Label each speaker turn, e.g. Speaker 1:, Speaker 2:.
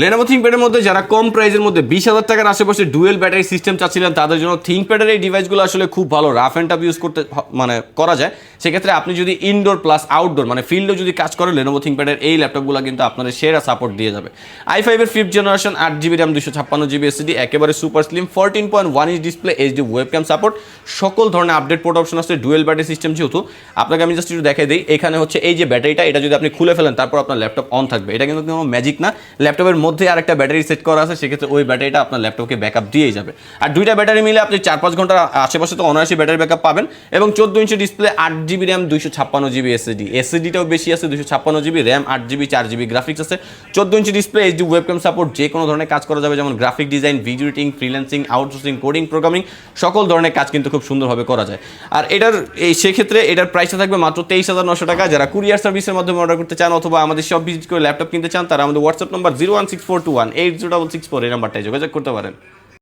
Speaker 1: Lenovo ThinkPad-এর মধ্যে যারা কম প্রাইসের মধ্যে 20,000 টাকার আশেপাশে ডুয়েল ব্যাটারি সিস্টেম চাচ্ছিলেন তাদের জন্য ThinkPad-এর এই ডিভাইসগুলো আসলে খুব ভালো রাফ অ্যান্ড টাফ ইউজ করতে মানে করা যায়। সেক্ষেত্রে আপনি যদি ইনডোর প্লাস আউটডোর মানে ফিল্ডেও যদি কাজ করেন Lenovo ThinkPad-এর এই ল্যাপটপগুলো কিন্তু আপনাদের সেরা সাপোর্ট দিয়ে যাবে। i5-এর 5th generation 8GB RAM 256GB SSD একেবারে super slim 14.1 inch display HD webcam support সকল ধরনের আপডেট পোর্ট অপশন আছে ডুয়েল ব্যাটারি সিস্টেম যেহেতু আপনাকে আমি জাস্ট একটু দেখাই দিই এখানে হচ্ছে এই যে ব্যাটারিটা এটা যদি আপনি খুলে ফেলেন তারপর আপনার ল্যাপটপ অন থাকবে এটা কিন্তু কোনো ম্যাজিক না ল্যাপটপের মধ্যে আরেকটা ব্যাটারি সেট করা আছে সেক্ষেত্রে ওই ব্যাটারিটা আপনার ল্যাপটপকে ব্যাকআপ দিয়েই যাবে আর দুইটা ব্যাটারি মিলে আপনি 4-5 ঘন্টার আশেপাশে তো অনায়াসে ব্যাটারি ব্যাকআপ পাবেন এবং 14 inch display 8GB RAM 256GB SSD SSDটাও বেশি আছে 256GB RAM 8GB 4GB graphics আছে 14 inch display HD webcam support যে কোনো ধরনের কাজ করা যাবে যেমন graphic design video editing freelancing outsourcing coding programming সকল ধরনের কাজ কিন্তু খুব সুন্দরভাবে করা যায় আর এটার এই সেক্ষেত্রে এটার প্রাইসটা থাকবে মাত্র 23,900 টাকা যারা কুরিয়ার সার্ভিসের মাধ্যমে অর্ডার করতে চান অথবা আমাদের শপ ভিজিট করে ল্যাপটপ কিনতে চান তারা আমাদের হোয়াটসঅ্যাপ নাম্বার 01642180664 এই নাম্বারটায় যোগাযোগ করতে পারেন।